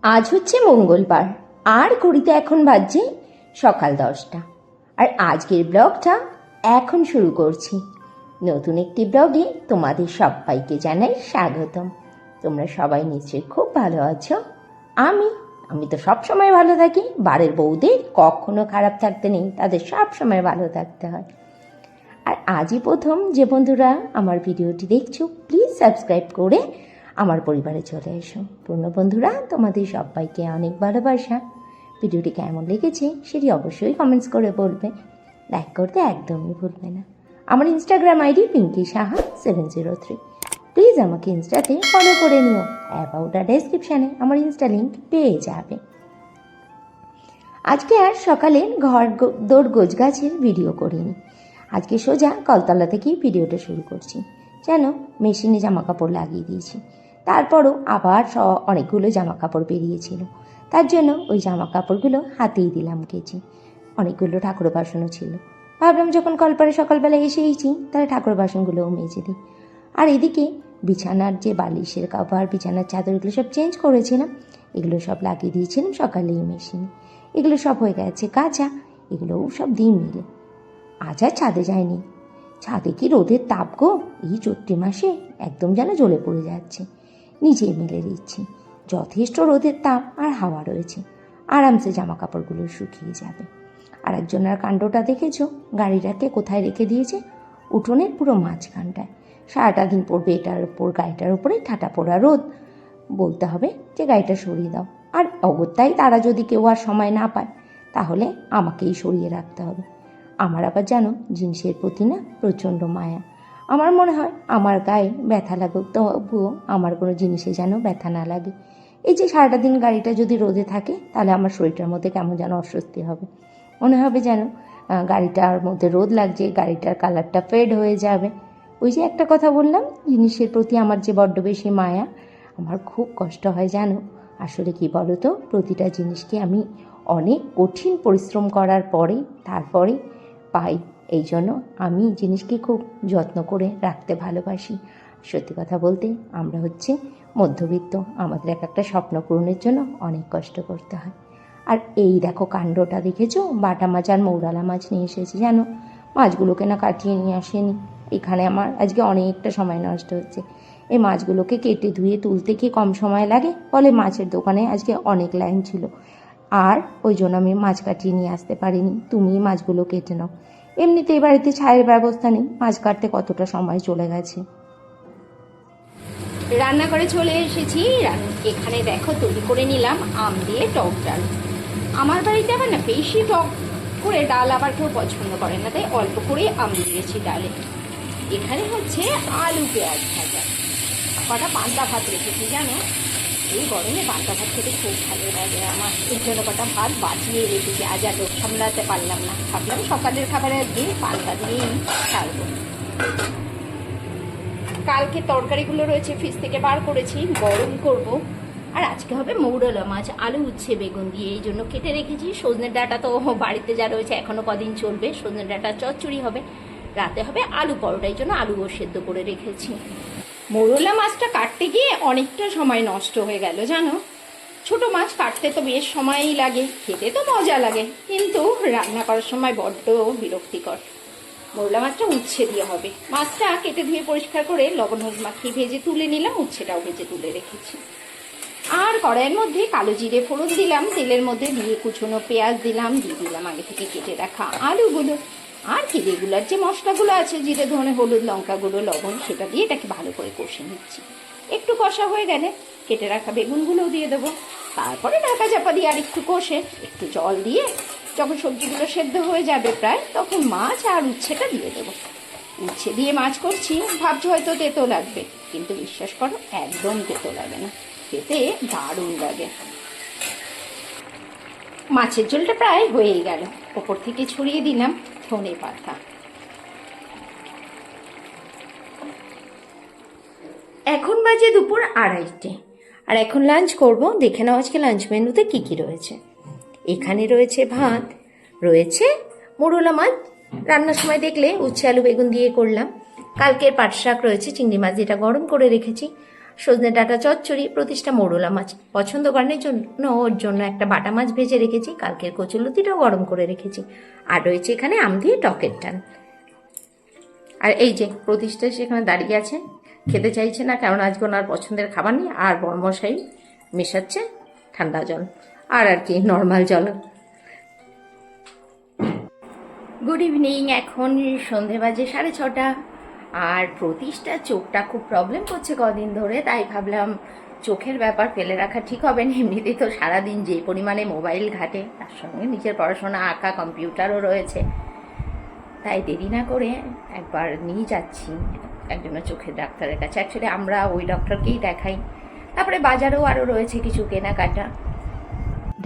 আজ হচ্ছে মঙ্গলবার আর ঘড়িতে এখন বাজছে সকাল 10টা। আর আজকের ব্লগটা এখন শুরু করছি। নতুন একটি ব্লগে তোমাদের সবাইকে জানাই স্বাগতম। তোমরা সবাই নিশ্চয়ই খুব ভালো আছো। আমি তো সব সময় ভালো থাকি। বাড়ির বউদের কখনো খারাপ থাকতে নেই, তাদের সব সময় ভালো থাকতে হয়। আর আজই প্রথম যে বন্ধুরা আমার ভিডিওটি দেখছো, প্লিজ সাবস্ক্রাইব করে আমার পরিবারে চলে এসো। পূর্ণ বন্ধুরা, তোমাদের সবাইকে অনেক ভালোবাসা। ভিডিওটি কেমন লেগেছে সেটি অবশ্যই কমেন্টস করে বলবে। লাইক করতে একদমই ভুলবে না। আমার Instagram ID Pinky Saha 703। Please আমাকে ইনস্টাতে ফলো করে নিও। অ্যাবাউট আর ডেসক্রিপশানে আমার ইনস্টা লিঙ্ক পেয়ে যাবে। আজকে আর সকালে ঘর দৌড় গোছগাছের ভিডিও করিনি। আজকে সোজা কলতলা থেকেই ভিডিওটা শুরু করছি। যেন মেশিনে জামা কাপড় লাগিয়ে দিয়েছি। তারপরও আবার অনেকগুলো জামা কাপড় বেরিয়েছিল, তার জন্য ওই জামা কাপড়গুলো হাতেই দিলাম কেচে। অনেকগুলো ঠাকুর বাসনও ছিল। ভাবলাম যখন কলপারে সকালবেলা এসেইছি, তাহলে ঠাকুর বাসনগুলোও মেজে দিই। আর এদিকে বিছানার যে বালিশের কভার, বিছানার চাদর, এগুলো সব চেঞ্জ করেছিলাম। এগুলো সব লাগিয়ে দিয়েছিলাম সকালেই মেশিনে। এগুলো সব হয়ে গেছে কাঁচা। এগুলোও সব দিই মিলে। আজ আর ছাদে যায়নি। ছাদে কি রোদের তাপ গো! এই চৈত্র মাসে একদম যেন জ্বলে পড়ে যাচ্ছে। নিজেই মেলে দিচ্ছি। যথেষ্ট রোদের তাপ আর হাওয়া রয়েছে, আরামসে জামা কাপড়গুলো শুকিয়ে যাবে। আর একজনের কাণ্ডটা দেখেছো? গাড়িটাকে কোথায় রেখে দিয়েছে? উঠোনের পুরো মাঝখানটায়। সারাটা দিন পড়বে এটার ওপর, গাড়িটার ওপরে ঠাটা পড়া রোদ। বলতে হবে যে গাড়িটা সরিয়ে দাও। আর অগত্যাই তারা যদি কেউ আর সময় না পায়, তাহলে আমাকেই সরিয়ে রাখতে হবে। আমার আবার জানো জিনিসের প্রতি না প্রচণ্ড মায়া। আমার মনে হয় আমার গায়ে ব্যথা লাগুক, তবুও আমার কোনো জিনিসে যেন ব্যথা না লাগে। এই যে সারাটা দিন গাড়িটা যদি রোদে থাকে, তাহলে আমার শরীরটার মধ্যে কেমন যেন অস্বস্তি হবে। মনে হবে যেন গাড়িটার মধ্যে রোদ লাগছে, গাড়িটার কালারটা ফেড হয়ে যাবে। ওই যে একটা কথা বললাম, জিনিসের প্রতি আমার যে বড্ড বেশি মায়া। আমার খুব কষ্ট হয় জানো। আসলে কি বলো তো, প্রতিটা জিনিসকে আমি অনেক কঠিন পরিশ্রম করার পরে তারপরে পাই। এই জন্য আমি জিনিসকে খুব যত্ন করে রাখতে ভালোবাসি। সত্যি কথা বলতে, আমরা হচ্ছে মধ্যবিত্ত। আমাদের একটা স্বপ্ন পূরণের জন্য অনেক কষ্ট করতে হয়। আর এই দেখো কাণ্ডটা দেখেছো? বাটা মাছ আর মৌরালা মাছ নিয়ে এসেছি জানো। মাছগুলোকে না কাটিয়ে নিয়ে আসেনি। এখানে আমার আজকে অনেকটা সময় নষ্ট হচ্ছে। এই মাছগুলোকে কেটে ধুয়ে তুলতে কি কম সময় লাগে? বলে মাছের দোকানে আজকে অনেক লাইন ছিল, আর ওই জন্য আমি মাছ কাটিয়ে নিয়ে আসতে পারিনি। তুমি মাছগুলো কেটে নাও। এমনিতেই বাড়িতে ছায়ের ব্যবস্থা নেই, মাছ কাটতে কতটা সময় চলে গেছে। রান্নাঘরে চলে এসেছি। এখানে দেখো তৈরি করে নিলাম আম দিয়ে টক ডাল। আমার বাড়িতে আবার না বেশি টক করে ডাল আবার কেউ পছন্দ করে না, তাই অল্প করে আম দিয়েছি ডালে। এখানে হচ্ছে আলু পেঁয়াজ ভাজা। কটা পান্তা ভাত রেখেছি জানো। এই গরমে পান্তা ভাত খেতে খুব ভালো লাগে আমার। এর জন্য কটা ভাত বাঁচিয়ে রেখেছি। আজ আর রোগ সামলাতে পারলাম না, ভাবলাম সকালের খাবারে দিয়ে পান্তা দিয়েই ছাড়বো। কালকে তরকারিগুলো রয়েছে, ফ্রিজ থেকে বার করেছি, গরম করব। আর আজকে হবে মৌরলা মাছ, আলু উচ্ছে বেগুন দিয়ে, এই জন্য কেটে রেখেছি। সজনের ডাঁটা তো বাড়িতে যা রয়েছে এখনো কদিন চলবে। সজনের ডাঁটা চচ্চড়ি হবে, রাতে হবে আলু পরোটা, এই জন্য আলুও সেদ্ধ করে রেখেছি। মৌরলা মাছটা কাটতে গিয়ে অনেকটা সময় নষ্ট হয়ে গেল জানো। ছোট মাছ কাটতে তো বেশ সময়ই লাগে, খেতে তো মজা লাগে, কিন্তু রান্না করার সময় বড্ড বিরক্তিকর। মৌরলা মাছটা উচ্ছে দিয়ে হবে। মাছটা কেটে ধুয়ে পরিষ্কার করে লবণ হলুদ মাখিয়ে ভেজে তুলে নিলাম, উচ্ছেটাও ভেজে তুলে রেখেছি। আর কড়াইয়ের মধ্যে কালো জিরে ফোড়ন দিলাম, তেলের মধ্যে দিয়ে কুচনো পেঁয়াজ দিলাম, দিয়ে দিলাম আগে থেকে কেটে রাখা আলুগুলো। আর কি রেগুলার যে মশলাগুলো আছে, জিরে ধনে হলুদ লঙ্কা গুঁড়ো লবণ, সেটা দিয়ে এটাকে ভালো করে কষে নিচ্ছি। একটু কষা হয়ে গেলে কেটে রাখা বেগুনগুলোও দিয়ে দেবো। তারপরে ঢাকা চাপা দিয়ে আর একটু কষে একটু জল দিয়ে যখন সবজিগুলো সেদ্ধ হয়ে যাবে প্রায়, তখন মাছ আর উচ্ছেটা দিয়ে দেবো। উচ্ছে দিয়ে মাছ করছি, ভাবছো হয়তো তেতো লাগবে, কিন্তু বিশ্বাস করো একদম তেতো লাগে না, খেতে দারুণ লাগে। মাছের ঝোলটা প্রায় হয়েই গেল, ওপর থেকে ছড়িয়ে দিলাম ধনে পাতা। এখন বাজে দুপুর 2:30, আর এখন লাঞ্চ করব। দেখে নাও আজকে লাঞ্চ মেনুতে কি কি রয়েছে। এখানে রয়েছে ভাত, রয়েছে মৌরলা মাছ, রান্নার সময় দেখলে উচ্ছে আলু বেগুন দিয়ে করলাম। কালকের পাট শাক রয়েছে, চিংড়ি মাছ যেটা গরম করে রেখেছি। সজনে ডাঁটা চচ্চড়ি, প্রতিষ্ঠা মোরলা মাছ পছন্দ করার জন্য ওর জন্য একটা বাটা মাছ ভেজে রেখেছি, কালকের কচুলতিটাও গরম করে রেখেছি, আর রয়েছে এখানে আম দিয়ে টকের ডাল। আর এই যে প্রতিষ্ঠা সেখানে দাঁড়িয়ে আছে, খেতে চাইছে না, কারণ আজকে ওনার পছন্দের খাবার নেই, আর বড়মশাই মেশাচ্ছে ঠান্ডা জল আর কি নর্মাল জল। গুড ইভিনিং, এখন সন্ধে বাজে 6:30, আর প্রতিষ্ঠা চোখটা খুব প্রবলেম করছে কদিন ধরে, তাই ভাবলাম চোখের ব্যাপার ফেলে রাখা ঠিক হবে না। এমনিতেই তো সারাদিন যে পরিমাণে মোবাইল ঘাটে, তার সঙ্গে নিজের পড়াশোনা, আঁকা, কম্পিউটারও রয়েছে, তাই দেরি না করে একবার নিয়ে যাচ্ছি একজন চোখের ডাক্তারের কাছে। অ্যাকচুয়ালি আমরা ওই ডক্টরকেই দেখাই, তারপরে বাজারেও আরও রয়েছে কিছু কেনাকাটা।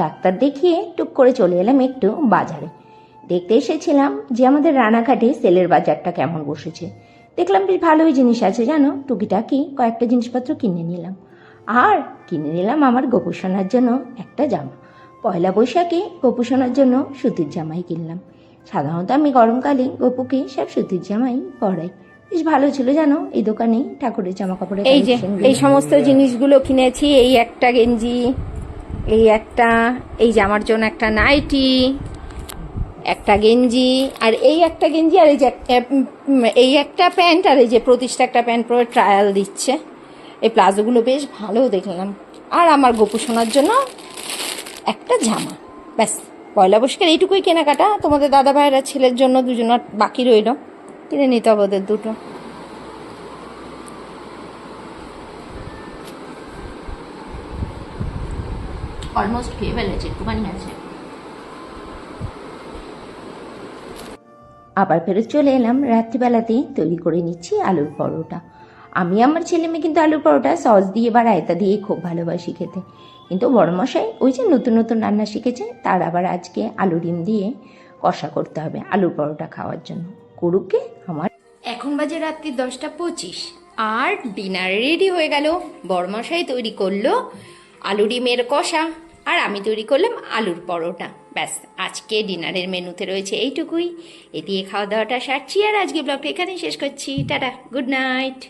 ডাক্তার দেখিয়ে টুক করে চলে এলাম একটু বাজারে। দেখতে এসেছিলাম যে আমাদের রানাঘাটে সেলের বাজারটা কেমন বসেছে। দেখলাম বেশ ভালোই জিনিস আছে জানো, টুকিটাকি কয়েকটা জিনিসপত্র কিনে নিলাম। আর কিনে নিলাম আমার গোপুসোনার জন্য একটা জামা। পয়লা বৈশাখে গোপুসোনার জন্য সুতির জামাই কিনলাম। সাধারণত আমি গরমকালে গপুকে সব সুতির জামাই পরাই। বেশ ভালো ছিল জানো এই দোকানে ঠাকুরের জামা কাপড়ের। এই যে এই সমস্ত জিনিসগুলো কিনেছি, এই একটা গেঞ্জি, এই একটা, এই জামার জন্য একটা নাইটি, একটা গেঞ্জি, আর এই একটা গেঞ্জি, আর এই যে এই একটা প্যান্ট, আর এই যে প্রতিষ্ঠা একটা প্যান্ট পরে ট্রায়াল দিচ্ছে। এই প্লাজোগুলো বেশ ভালো দেখলাম। আর আমার গোপু সোনার জন্য একটা জামা। ব্যাস, পয়লা বৈশাখের এইটুকুই কেনাকাটা। তোমাদের দাদা ভাইয়েরা ছেলের জন্য দুজনের বাকি রইল, কিনে নিতে হবে ওদের দুটো। অলমোস্ট খেয়ে ফেলেছে, একটুখানি আছে। আবার ফেরত চলে এলাম, রাত্রিবেলাতেই তৈরি করে নিচ্ছি আলুর পরোটা। আমি আমার ছেলে মেয়ে কিন্তু আলুর পরোটা সস দিয়ে বা রায়তা দিয়েই খুব ভালোবাসি খেতে, কিন্তু বড়মশাই ওই যে নতুন নতুন রান্না শিখেছে, তার আবার আজকে আলু ডিম দিয়ে কষা করতে হবে আলুর পরোটা খাওয়ার জন্য। করুকে আমার। এখন বাজে রাত্রি 10:25, আর ডিনার রেডি হয়ে গেল। বড়মশাই তৈরি করলো আলু ডিমের কষা, আর আমি তৈরি করলাম আলুর পরোটা। ব্যাস, আজকে ডিনারের মেনুতে রয়েছে এইটুকুই। এ দিয়ে খাওয়া দাওয়াটা সারছি, আর আজকে ব্লগটা এখানেই শেষ করছি। Tata, good night.